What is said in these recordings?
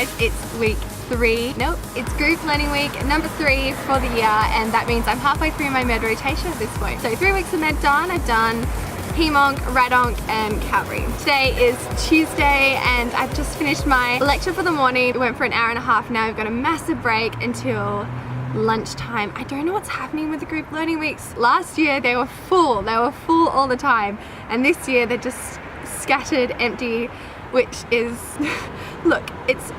guys, it's week 3. Nope, it's group learning week number 3 for the year, and that means I'm halfway through my med rotation at this point. So 3 weeks of med done. I've done Hemonc, Radonc and Cavalry. Today is Tuesday and I've just finished my lecture for the morning. We went for an hour and a half. Now we've got a massive break until lunchtime. I don't know what's happening with the group learning weeks. Last year they were full all the time, and this year they're just scattered, empty, which is look,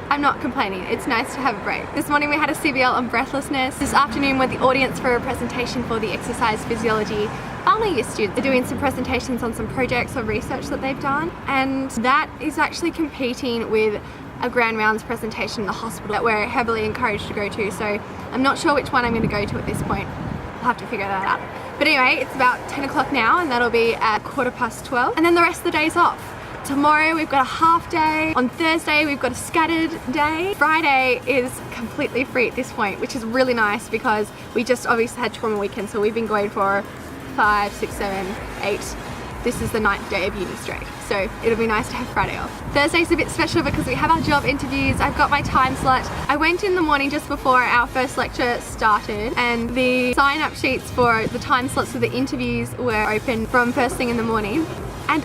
I'm not complaining. It's nice to have a break. This morning we had a CBL on breathlessness. This afternoon we're the audience for a presentation for the exercise physiology final year students. They're doing some presentations on some projects or research that they've done, and that is actually competing with a grand rounds presentation in the hospital that we're heavily encouraged to go to. So I'm not sure which one I'm going to go to at this point. I'll have to figure that out. But anyway, it's about 10 o'clock now and that'll be at 12:15, and then the rest of the day's off. Tomorrow we've got a half day. On Thursday we've got a scattered day. Friday is completely free at this point, which is really nice because we just obviously had trauma weekend, so we've been going for 5, 6, 7, 8. This is the 9th day of uni straight, so it'll be nice to have Friday off. Thursday's a bit special because we have our job interviews. I've got my time slot. I went in the morning just before our first lecture started, and the sign-up sheets for the time slots for the interviews were open from first thing in the morning, and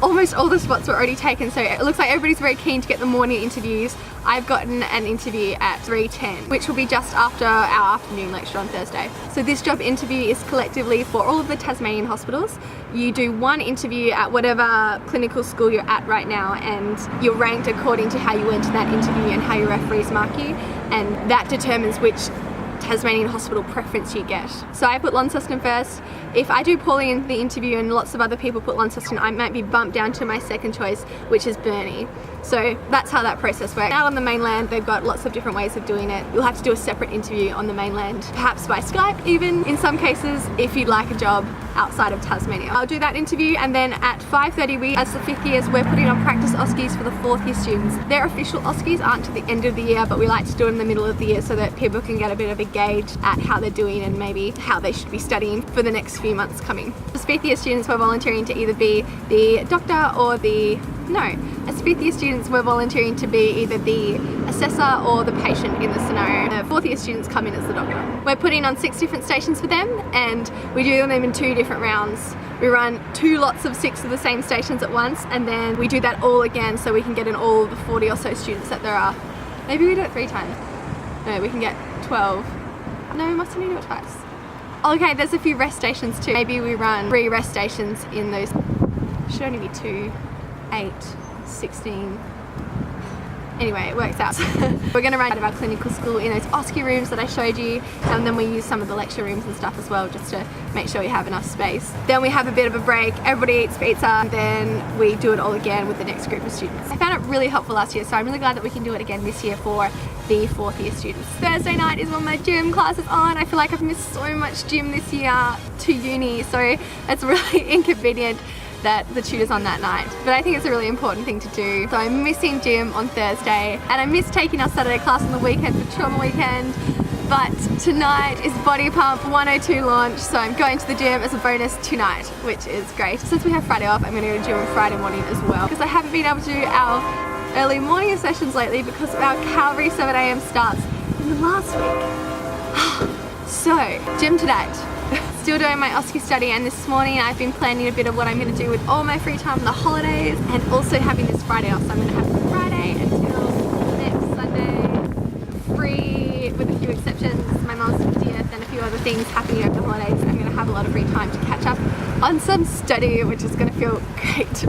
almost all the spots were already taken, so it looks like everybody's very keen to get the morning interviews. I've gotten an interview at 3:10, which will be just after our afternoon lecture on Thursday. So this job interview is collectively for all of the Tasmanian hospitals. You do one interview at whatever clinical school you're at right now, and you're ranked according to how you went to that interview and how your referees mark you, and that determines which Tasmanian hospital preference you get. So I put Launceston first. If I do poorly in the interview and lots of other people put Launceston, I might be bumped down to my second choice, which is Burnie. So that's how that process works. Out on the mainland, they've got lots of different ways of doing it. You'll have to do a separate interview on the mainland, perhaps by Skype even, in some cases, if you'd like a job outside of Tasmania. I'll do that interview, and then at 5:30 we, as the 5th years, we're putting on practice OSCEs for the 4th year students. Their official OSCEs aren't to the end of the year, but we like to do it in the middle of the year so that people can get a bit of a gauge at how they're doing and maybe how they should be studying for the next few months coming. As 5th year students, we're volunteering to either be the doctor or as 5th year students we're volunteering to be either the assessor or the patient in the scenario. The 4th year students come in as the doctor. We're putting on 6 different stations for them, and we do them in 2 different rounds. We run 2 lots of 6 of the same stations at once, and then we do that all again so we can get in all the 40 or so students that there are. Maybe we do it 3 times. No, we can get 12. No, we must only do it twice. Okay, there's a few rest stations too. Maybe we run 3 rest stations in those. Should only be 2, 8, 16. Anyway, it works out. We're going to run out of our clinical school in those OSCE rooms that I showed you, and then we use some of the lecture rooms and stuff as well, just to make sure we have enough space. Then we have a bit of a break, everybody eats pizza, and then we do it all again with the next group of students. I found it really helpful last year, so I'm really glad that we can do it again this year for the 4th year students. Thursday night is when my gym class is on. I feel like I've missed so much gym this year to uni, so it's really inconvenient that the tutor's on that night, but I think it's a really important thing to do. So I'm missing gym on Thursday, and I miss taking our Saturday class on the weekend for trauma weekend, but tonight is BODYPUMP 102 launch, so I'm going to the gym as a bonus tonight, which is great. Since we have Friday off, I'm going to go to the gym on Friday morning as well, because I haven't been able to do our early morning sessions lately because our Cavalry 7 AM starts in the last week. So, gym today. Still doing my OSCE study, and this morning I've been planning a bit of what I'm going to do with all my free time on the holidays, and also having this Friday off. So I'm going to have Friday until next Sunday free, with a few exceptions. My mum's 50th and a few other things happening over the holidays. I'm going to have a lot of free time to catch up on some study, which is going to feel great.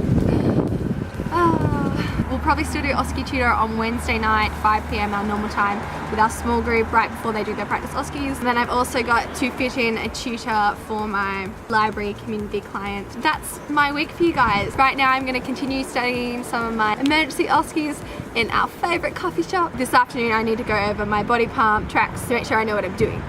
We'll probably still do OSCE tutor on Wednesday night, 5 PM our normal time, with our small group right before they do their practice OSCEs. And then I've also got to fit in a tutor for my library community client. That's my week for you guys. Right now I'm going to continue studying some of my emergency OSCEs in our favourite coffee shop. This afternoon I need to go over my BODYPUMP tracks to make sure I know what I'm doing.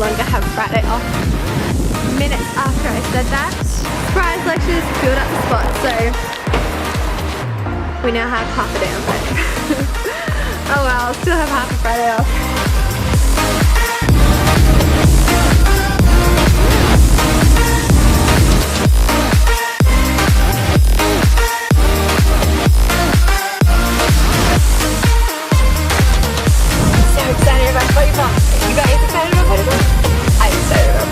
longer have Friday off. Minutes after I said that, surprise lectures filled up the spot, so we now have half a day on Friday. Oh well, still have half a Friday off. So excited about BODYPUMP. You guys excited about BODYPUMP? I'm excited about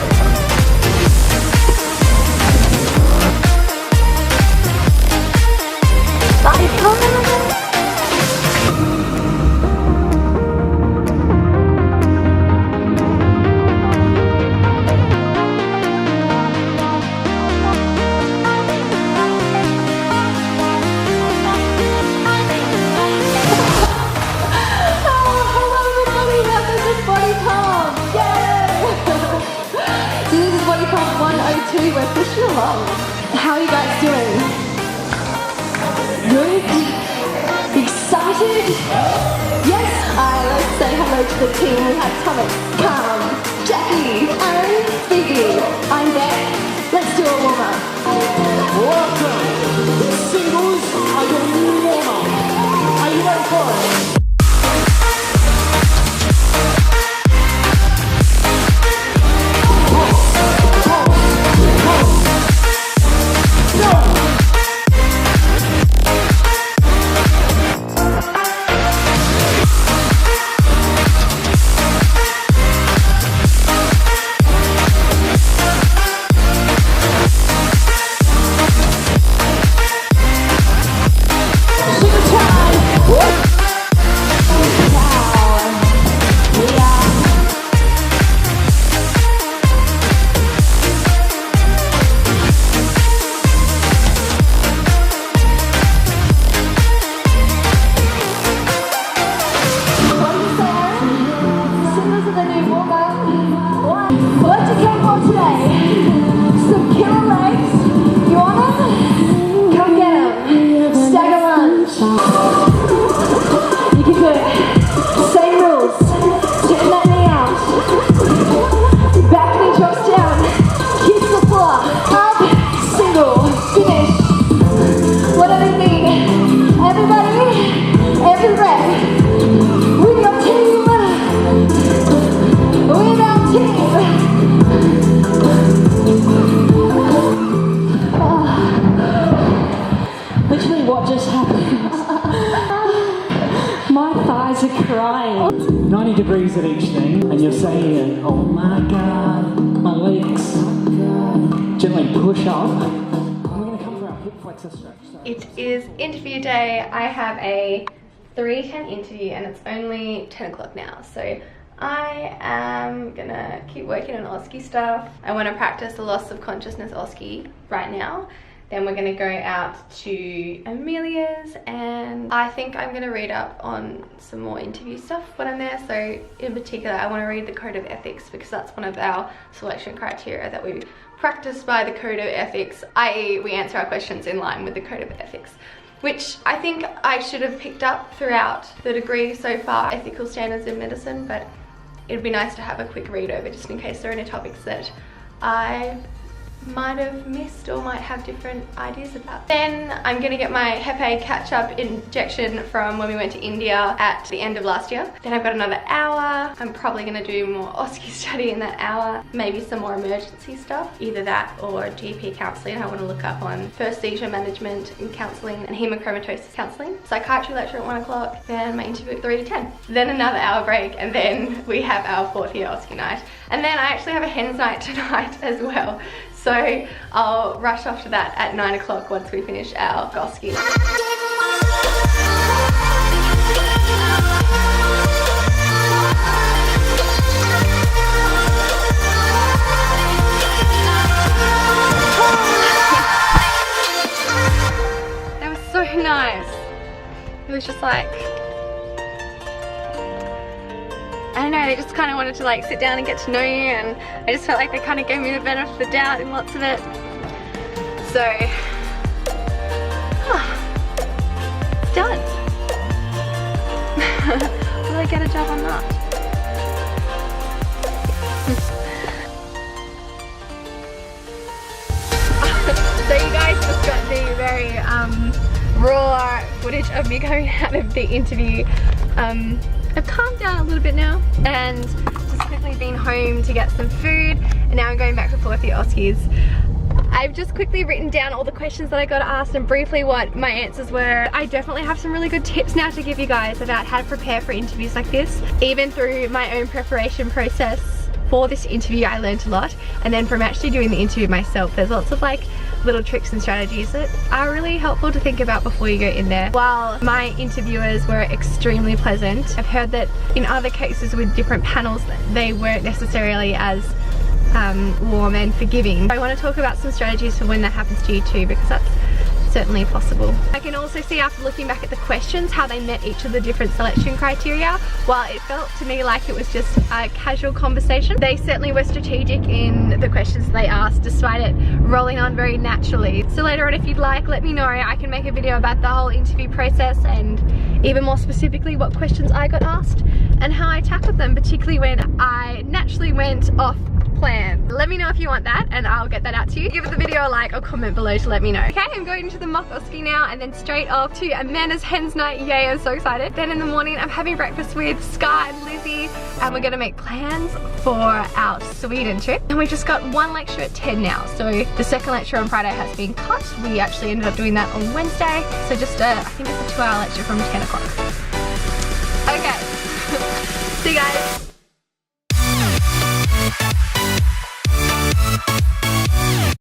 BODYPUMP. We're pushing along. How are you guys doing? Good? Excited? Yes? Let's say hello to the team. We have Thomas, Carl, Jackie, Aaron, Phoebe. I'm Becc. Let's do a warm-up. Welcome. Singles are your new warm-up. Are you ready for it? What just happened? My thighs are crying. 90 degrees at each thing, and you're saying, oh my god, my legs. Gently push up. We're going to come for our hip flexor stretch. It is interview day. I have a 3:10 interview and it's only 10 o'clock now. So I am gonna keep working on OSCE stuff. I want to practice the loss of consciousness OSCE right now. Then we're gonna go out to Amelia's and I think I'm gonna read up on some more interview stuff when I'm there. So in particular, I wanna read the Code of Ethics because that's one of our selection criteria, that we practice by the Code of Ethics, i.e. we answer our questions in line with the Code of Ethics, which I think I should have picked up throughout the degree so far, ethical standards in medicine, but it'd be nice to have a quick read over just in case there are any topics that I might have missed or might have different ideas about. Then I'm gonna get my Hep A catch-up injection from when we went to India at the end of last year. Then I've got another hour. I'm probably gonna do more OSCE study in that hour, maybe some more emergency stuff, either that or GP counselling. I want to look up on first seizure management and counselling and hemochromatosis counselling. Psychiatry lecture at 1 o'clock, then my interview at 3 to 10. Then another hour break, and then we have our 4th year OSCE night. And then I actually have a hens night tonight as well. So I'll rush off to that at 9 o'clock once we finish our OSCE. That was so nice. It was just like, I don't know, they just kind of wanted to like sit down and get to know you, and I just felt like they kind of gave me the benefit of the doubt in lots of it. So, it's done. Will I get a job or not? very raw footage of me going out of the interview. I've calmed down a little bit now and just quickly been home to get some food, and now I'm going back and forth the Auskies. I've just quickly written down all the questions that I got asked and briefly what my answers were. I definitely have some really good tips now to give you guys about how to prepare for interviews like this. Even through my own preparation process for this interview, I learned a lot, and then from actually doing the interview myself, there's lots of like little tricks and strategies that are really helpful to think about before you go in there. While my interviewers were extremely pleasant, I've heard that in other cases with different panels they weren't necessarily as warm and forgiving. I want to talk about some strategies for when that happens to you too, because that's certainly possible. I can also see after looking back at the questions how they met each of the different selection criteria. While it felt to me like it was just a casual conversation, they certainly were strategic in the questions they asked, despite it rolling on very naturally. So later on, if you'd like, let me know. I can make a video about the whole interview process and even more specifically what questions I got asked and how I tackled them, particularly when I naturally went off plan. Let me know if you want that and I'll get that out to you. Give the video a like or comment below to let me know. Okay, I'm going to the mock Auskie now and then straight off to Amanda's Hens Night. Yay, I'm so excited. Then in the morning I'm having breakfast with Scar and Lizzie and we're gonna make plans for our Sweden trip. And we've just got one lecture at 10 now. So the second lecture on Friday has been cut. We actually ended up doing that on Wednesday. So just I think it's a 2-hour lecture from 10 o'clock. Okay, see you guys.